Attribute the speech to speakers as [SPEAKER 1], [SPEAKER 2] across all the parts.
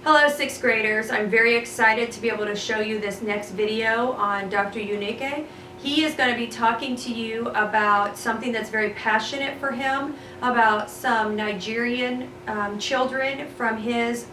[SPEAKER 1] Hello, sixth graders. I'm very excited to be able to show you this next video on Dr. Unike. He is going to be talking to you about something that's very passionate for him, about some Nigerian children from his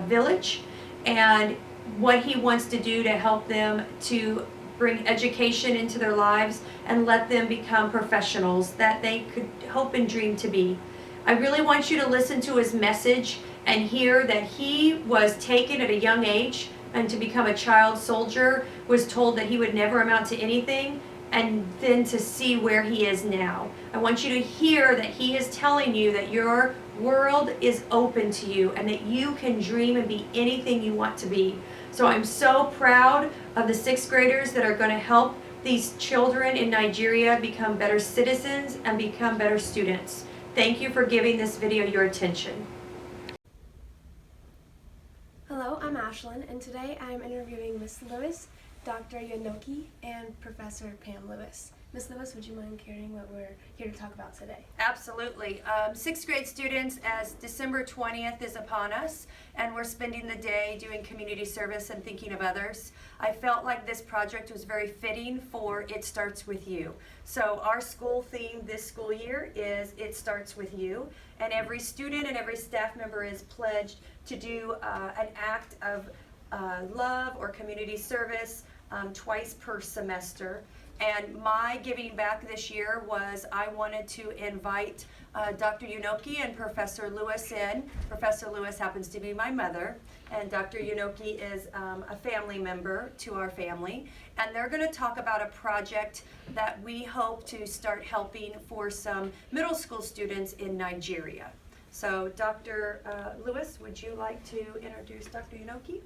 [SPEAKER 1] village, and what he wants to do to help them to bring education into their lives and let them become professionals that they could hope and dream to be. I really want you to listen to his message and hear that he was taken at a young age and to become a child soldier, was told that he would never amount to anything, and then to see where he is now. I want you to hear that he is telling you that your world is open to you and that you can dream and be anything you want to be. So I'm so proud of the sixth graders that are going to help these children in Nigeria become better citizens and become better students. Thank you for giving this video your attention.
[SPEAKER 2] Hello, I'm Ashlyn, and today I'm interviewing Miss Lewis, Dr. Yonoki, and Professor Pam Lewis. Miss Lewis, would you mind sharing what we're here to talk about today?
[SPEAKER 1] Absolutely. Sixth grade students, as December 20th is upon us, and we're spending the day doing community service and thinking of others, I felt like this project was very fitting for It Starts With You. So our school theme this school year is It Starts With You, and every student and every staff member is pledged to do an act of love or community service twice per semester. And my giving back this year was I wanted to invite Dr. Yonoki and Professor Lewis in. Professor Lewis happens to be my mother, and Dr. Yonoki is a family member to our family. And they're going to talk about a project that we hope to start helping for some middle school students in Nigeria. So Dr. Lewis, would you like to introduce Dr. Yonoki?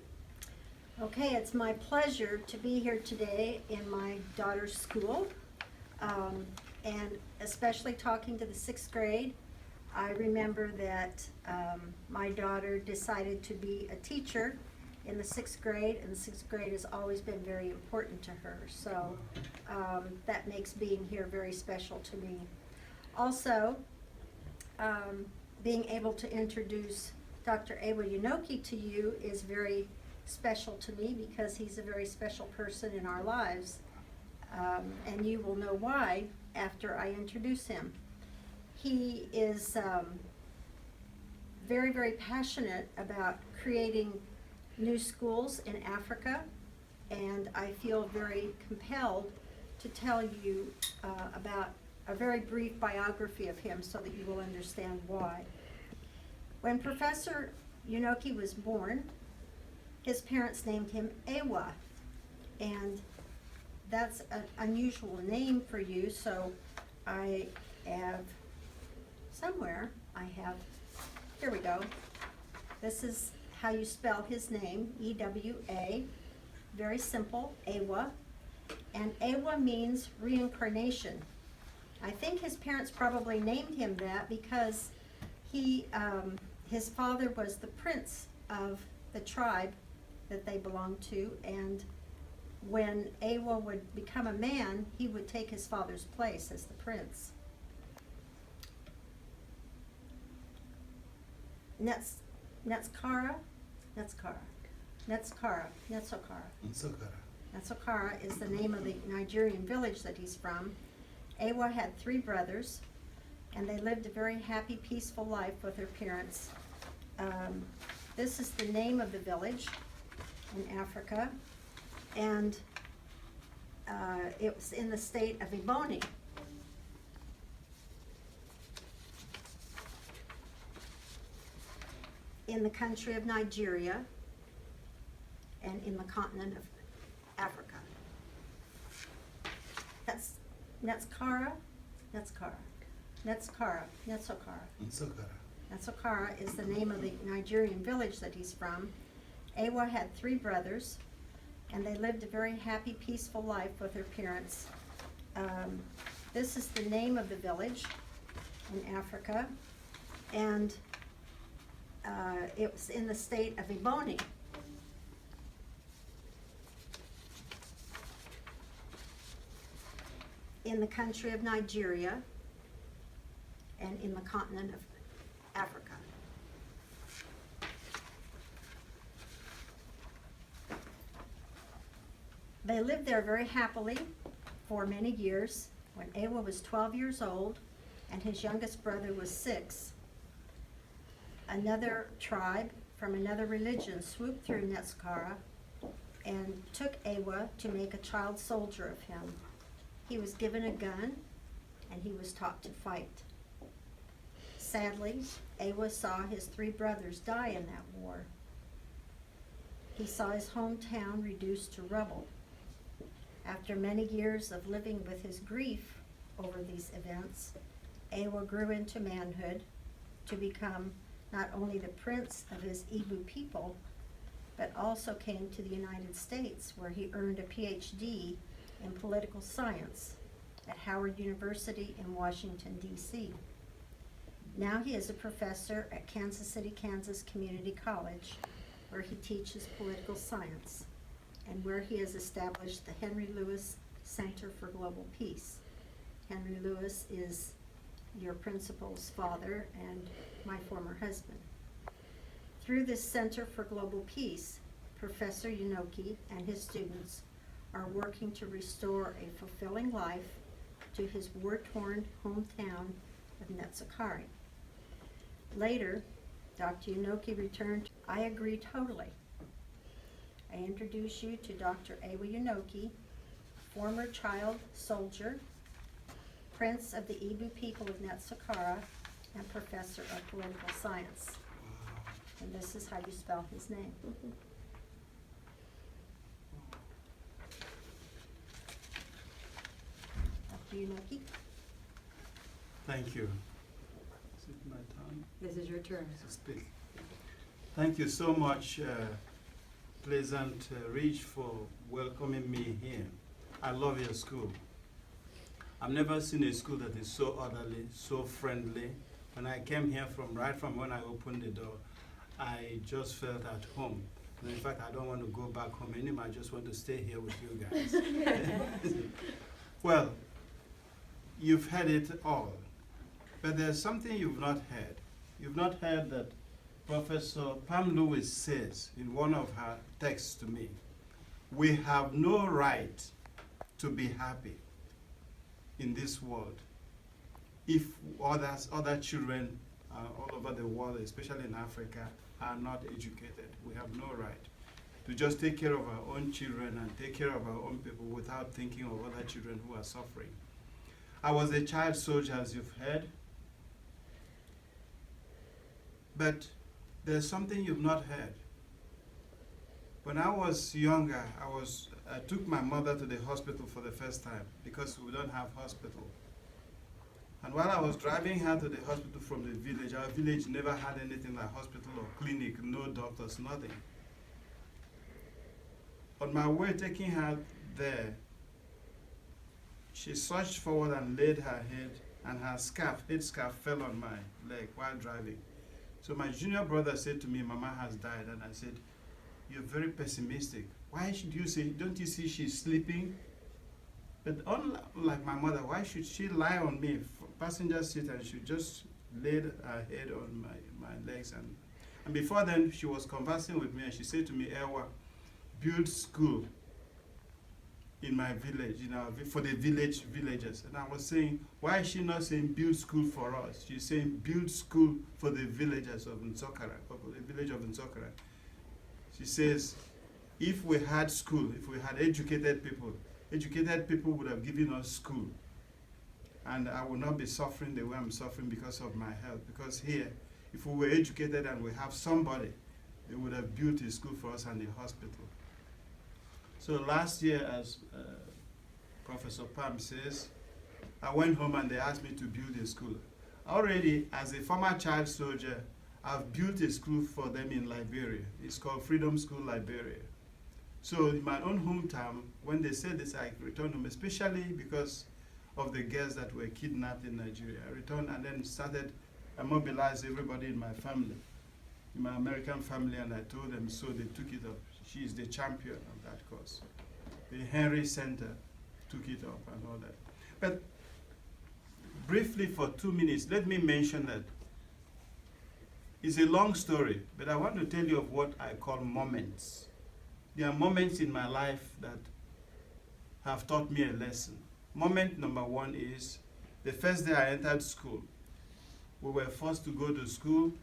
[SPEAKER 3] Okay, it's my pleasure to be here today in my daughter's school, and especially talking to the sixth grade. I remember that my daughter decided to be a teacher in the sixth grade, and the sixth grade has always been very important to her. So that makes being here very special to me. Also, being able to introduce Dr. Ewa Yonoki to you is very special to me because he's a very special person in our lives, and you will know why after I introduce him. He is very, very passionate about creating new schools in Africa, and I feel very compelled to tell you about a very brief biography of him so that you will understand why. When Professor Yonoki was born, his parents named him Ewa, and that's an unusual name for you, so I have here we go. This is how you spell his name, E-W-A, very simple, Ewa, and Ewa means reincarnation. I think his parents probably named him that because his father was the prince of the tribe that they belonged to, and when Ewa would become a man, he would take his father's place as the prince. Ntsokara is the name of the Nigerian village that he's from. Ewa had 3 brothers, and they lived a very happy, peaceful life with their parents. This is the name of the village in Africa, and it was in the state of Ebonyi. In the country of Nigeria and in the continent of Africa. That's Ntsokara is the name of the Nigerian village that he's from. Ewa had 3 brothers, and they lived a very happy, peaceful life with their parents. This is the name of the village in Africa, and it was in the state of Ebonyi. In the country of Nigeria and in the continent of Africa. They lived there very happily for many years. When Awa was 12 years old and his youngest brother was 6, another tribe from another religion swooped through Ntsokara and took Awa to make a child soldier of him. He was given a gun and he was taught to fight. Sadly, Awa saw his 3 brothers die in that war. He saw his hometown reduced to rubble. After many years of living with his grief over these events, Awa grew into manhood to become not only the prince of his Igbo people, but also came to the United States, where he earned a PhD in political science at Howard University in Washington, D.C. Now he is a professor at Kansas City, Kansas Community College, where he teaches political science, and where he has established the Henry Lewis Center for Global Peace. Henry Lewis is your principal's father and my former husband. Through this Center for Global Peace, Professor Yunoki and his students are working to restore a fulfilling life to his war-torn hometown of Ntsokara. Later, Dr. Yunoki returned. I agree totally. I introduce you to Dr. Awa Yunoki, former child soldier, prince of the Igbo people of Ntsokara, and professor of political science. And this is how you spell his name. Dr. Yunoki.
[SPEAKER 4] Thank you. Is it my turn
[SPEAKER 1] This is your turn.
[SPEAKER 4] to speak? Thank you so much, Pleasant Ridge, for welcoming me here. I love your school. I've never seen a school that is so orderly, so friendly. When I came here right from when I opened the door, I just felt at home. And in fact, I don't want to go back home anymore. I just want to stay here with you guys. Well, you've heard it all. But there's something you've not heard. You've not heard that Professor Pam Lewis says in one of her texts to me, we have no right to be happy in this world if other children all over the world, especially in Africa, are not educated. We have no right to just take care of our own children and take care of our own people without thinking of other children who are suffering. I was a child soldier, as you've heard. But there's something you've not heard. When I was younger, I took my mother to the hospital for the first time because we don't have hospital. And while I was driving her to the hospital from the village, our village never had anything like hospital or clinic, no doctors, nothing. On my way taking her there, she surged forward and laid her head, and her head scarf fell on my leg while driving. So my junior brother said to me, Mama has died. And I said, you're very pessimistic. Why should you say, don't you see she's sleeping? But unlike my mother, why should she lie on me, passenger seat, and she just laid her head on my legs? And before then, she was conversing with me, and she said to me, Ewa, build school in my village, for the villagers. And I was saying, why is she not saying build school for us? She's saying build school for the villagers of Ntsokara, of the village of Ntsokara. She says, if we had school, if we had educated people would have given us school. And I would not be suffering the way I'm suffering because of my health. Because here, if we were educated and we have somebody, they would have built a school for us and a hospital. So last year, as Professor Pam says, I went home and they asked me to build a school. Already, as a former child soldier, I've built a school for them in Liberia. It's called Freedom School Liberia. So in my own hometown, when they said this, I returned home, especially because of the girls that were kidnapped in Nigeria. I returned and then I mobilized everybody in my family, in my American family, and I told them, so they took it up. She is the champion of that cause. The Henry Center took it up and all that. But briefly for 2 minutes, let me mention that it's a long story, but I want to tell you of what I call moments. There are moments in my life that have taught me a lesson. Moment number one is the first day I entered school. We were forced to go to school,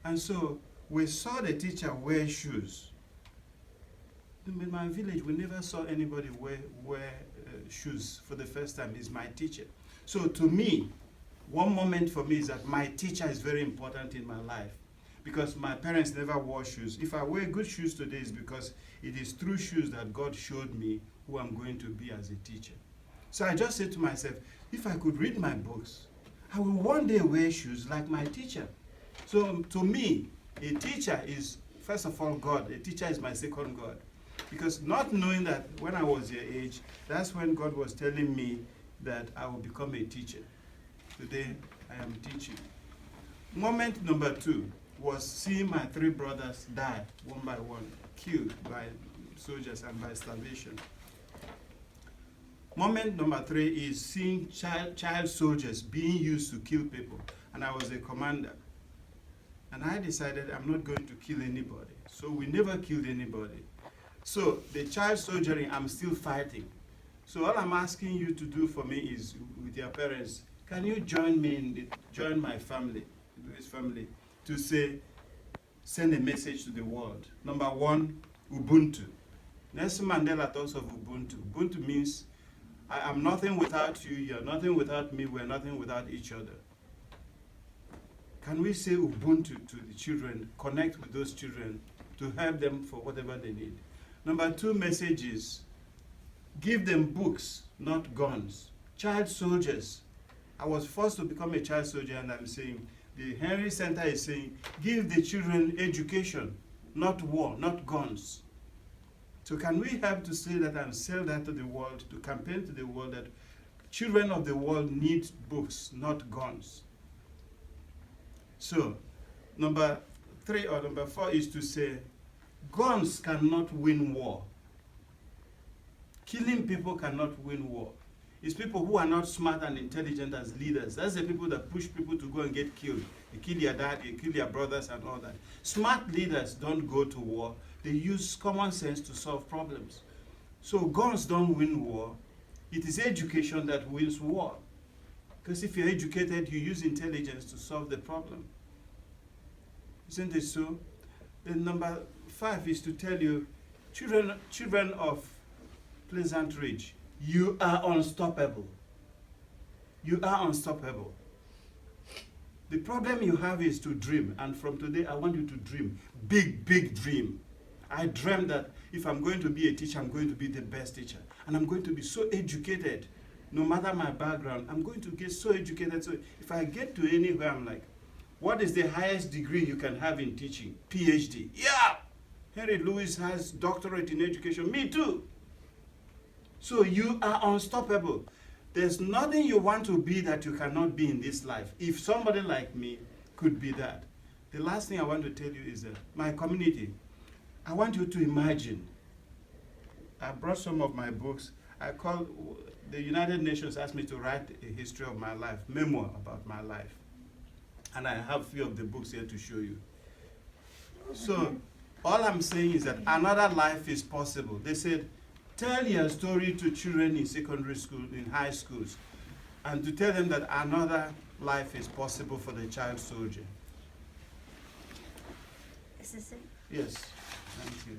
[SPEAKER 4] and so we saw the teacher wear shoes. In my village, we never saw anybody wear shoes for the first time. He's my teacher. So to me, one moment for me is that my teacher is very important in my life, because my parents never wore shoes. If I wear good shoes today, it's because it is through shoes that God showed me who I'm going to be as a teacher. So I just said to myself, if I could read my books, I will one day wear shoes like my teacher. So to me, a teacher is, first of all, God. A teacher is my second God. Because not knowing that when I was your age, that's when God was telling me that I will become a teacher. Today, I am teaching. Moment number two was seeing my three brothers die one by one, killed by soldiers and by starvation. Moment number three is seeing child soldiers being used to kill people. And I was a commander. And I decided I'm not going to kill anybody. So we never killed anybody. So the child soldiering, I'm still fighting. So all I'm asking you to do for me is, with your parents, can you join me, join my family, this family, to say, send a message to the world. Number one, Ubuntu. Nelson Mandela talks of Ubuntu. Ubuntu means, I am nothing without you, you're nothing without me, we're nothing without each other. Can we say Ubuntu to the children, connect with those children to help them for whatever they need? Number two message is, give them books, not guns. Child soldiers. I was forced to become a child soldier, and I'm saying, the Henry Center is saying, give the children education, not war, not guns. So can we help to say that and sell that to the world, to campaign to the world that children of the world need books, not guns? So, number three or number four is to say, guns cannot win war. Killing people cannot win war. It's people who are not smart and intelligent as leaders. That's the people that push people to go and get killed. They kill your dad, they kill your brothers and all that. Smart leaders don't go to war. They use common sense to solve problems. So guns don't win war. It is education that wins war. Because if you're educated, you use intelligence to solve the problem. Isn't it so? Then number five is to tell you, children of Pleasant Ridge, you are unstoppable. You are unstoppable. The problem you have is to dream, and from today I want you to dream. Big, big dream. I dream that if I'm going to be a teacher, I'm going to be the best teacher. And I'm going to be so educated, no matter my background, I'm going to get so educated. So if I get to anywhere, I'm like, what is the highest degree you can have in teaching? PhD. Yeah! Henry Lewis has doctorate in education. Me too. So you are unstoppable. There's nothing you want to be that you cannot be in this life. If somebody like me could be that. The last thing I want to tell you is that my community, I want you to imagine. I brought some of my books. The United Nations asked me to write a history of my life, memoir about my life. And I have a few of the books here to show you. So all I'm saying is that another life is possible. They said, tell your story to children in secondary school, in high schools, and to tell them that another life is possible for the child soldier.
[SPEAKER 3] Is this it?
[SPEAKER 4] Yes, thank you.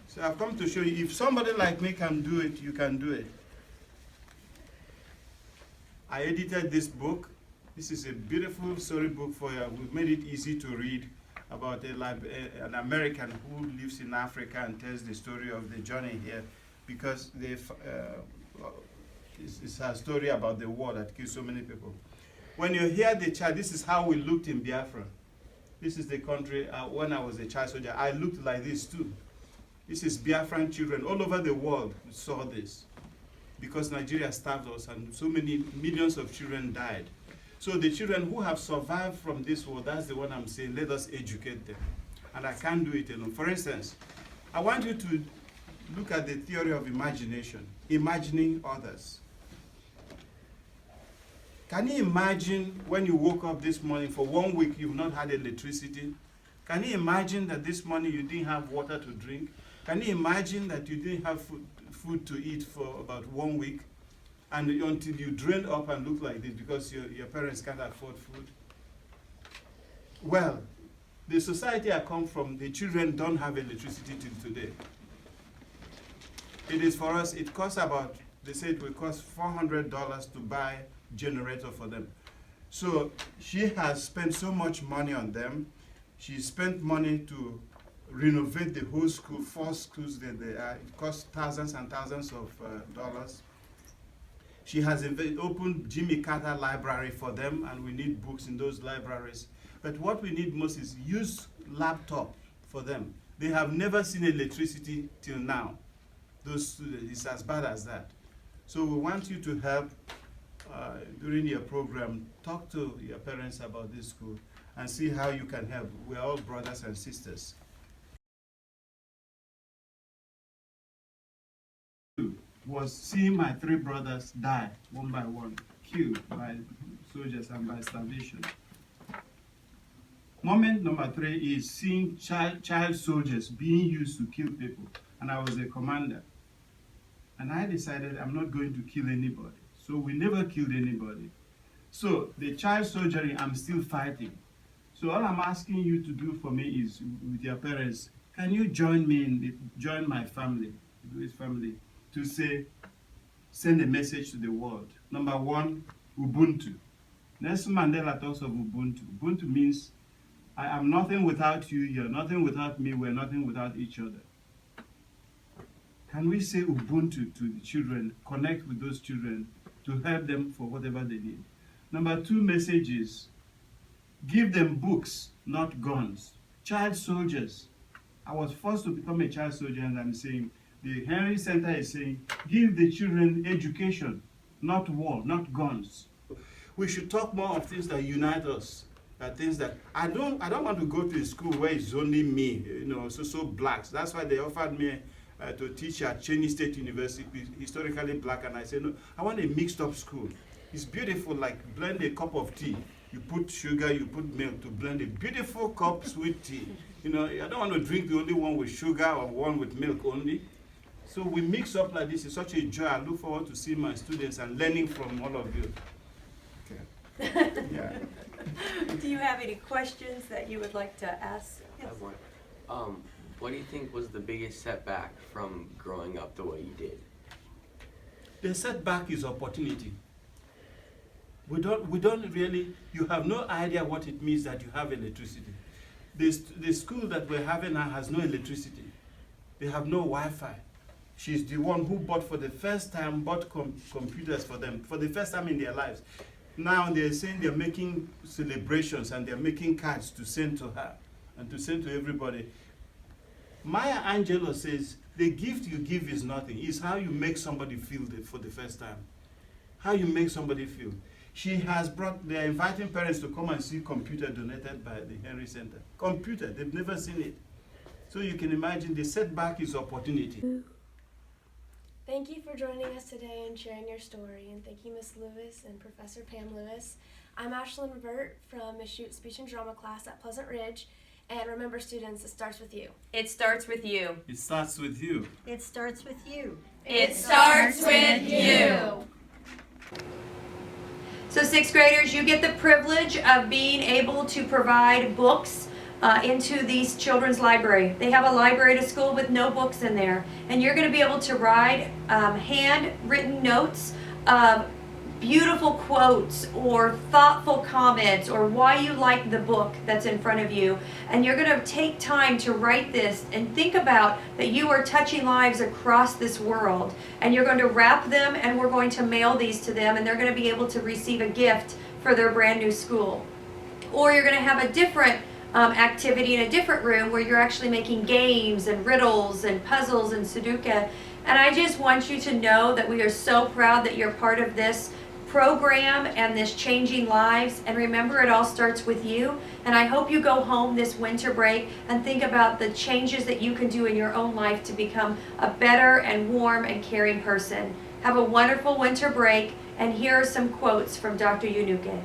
[SPEAKER 4] So I've come to show you, if somebody like me can do it, you can do it. I edited this book. This is a beautiful storybook for you. We've made it easy to read about an American who lives in Africa and tells the story of the journey here, because it's a story about the war that killed so many people. When you hear the child, this is how we looked in Biafra. This is the country, when I was a child soldier, I looked like this too. This is Biafran children. All over the world saw this, because Nigeria starved us and so many millions of children died. So the children who have survived from this war, that's the one I'm saying, let us educate them. And I can't do it alone. For instance, I want you to look at the theory of imagination, imagining others. Can you imagine when you woke up this morning, for 1 week you've not had electricity? Can you imagine that this morning you didn't have water to drink? Can you imagine that you didn't have food to eat for about 1 week, and until you drain up and look like this because your parents can't afford food? Well, the society I come from, the children don't have electricity till today. It is for us, it costs about, they say it will cost $400 to buy generator for them. So she has spent so much money on them. She spent money to renovate the whole school, 4 schools that they are. It costs thousands and thousands of dollars. She has opened Jimmy Carter Library for them, and we need books in those libraries. But what we need most is use laptop for them. They have never seen electricity till now. Those students, it's as bad as that. So we want you to help during your program, talk to your parents about this school and see how you can help. We're all brothers and sisters. Was seeing my 3 brothers die one by one, killed by soldiers and by starvation. Moment number 3 is seeing child soldiers being used to kill people, and I was a commander. And I decided I'm not going to kill anybody. So we never killed anybody. So the child soldiering, I'm still fighting. So all I'm asking you to do for me is, with your parents, can you join me, join my family, Louis family, to say, send a message to the world. Number 1, Ubuntu. Nelson Mandela talks of Ubuntu. Ubuntu means, I am nothing without you, you're nothing without me, we're nothing without each other. Can we say Ubuntu to the children, connect with those children to help them for whatever they need? Number 2 message is, give them books, not guns. Child soldiers. I was forced to become a child soldier, and I'm saying, the Henry Center is saying, give the children education, not war, not guns. We should talk more of things that unite us. Things that I don't want to go to a school where it's only me, so blacks. That's why they offered me to teach at Cheney State University, historically black, and I said, no, I want a mixed up school. It's beautiful, like blend a cup of tea. You put sugar, you put milk to blend a beautiful cup sweet tea. I don't want to drink the only one with sugar or one with milk only. So we mix up like this. It's such a joy. I look forward to seeing my students and learning from all of you. Okay. Yeah.
[SPEAKER 1] Do you have any questions that you would like to ask?
[SPEAKER 5] I have one. What do you think was the biggest setback from growing up the way you did?
[SPEAKER 4] The setback is opportunity. We don't really, you have no idea what it means that you have electricity. The school that we're having now has no electricity. They have no Wi-Fi. She's the one who bought for the first time, computers for them, for the first time in their lives. Now they're saying they're making celebrations and they're making cards to send to her and to send to everybody. Maya Angelou says, the gift you give is nothing. It's how you make somebody feel for the first time. How you make somebody feel. She has they're inviting parents to come and see computer donated by the Henry Center. Computer, they've never seen it. So you can imagine the setback is opportunity.
[SPEAKER 2] Thank you for joining us today and sharing your story, and thank you, Ms. Lewis and Professor Pam Lewis. I'm Ashlyn Vert from Ms. Schute's Speech and Drama class at Pleasant Ridge, and remember, students, it starts with you.
[SPEAKER 1] It starts with you.
[SPEAKER 4] It starts with you.
[SPEAKER 3] It starts with you.
[SPEAKER 1] It starts with you. So 6th graders, you get the privilege of being able to provide books into these children's library. They have a library at a school with no books in there. And you're going to be able to write handwritten notes of beautiful quotes or thoughtful comments or why you like the book that's in front of you. And you're going to take time to write this and think about that you are touching lives across this world. And you're going to wrap them, and we're going to mail these to them, and they're going to be able to receive a gift for their brand new school. Or you're going to have a different activity in a different room where you're actually making games and riddles and puzzles and Sudoku. And I just want you to know that we are so proud that you're part of this program and this changing lives. And remember, it all starts with you. And I hope you go home this winter break and think about the changes that you can do in your own life to become a better and warm and caring person. Have a wonderful winter break. And here are some quotes from Dr. Yunuke.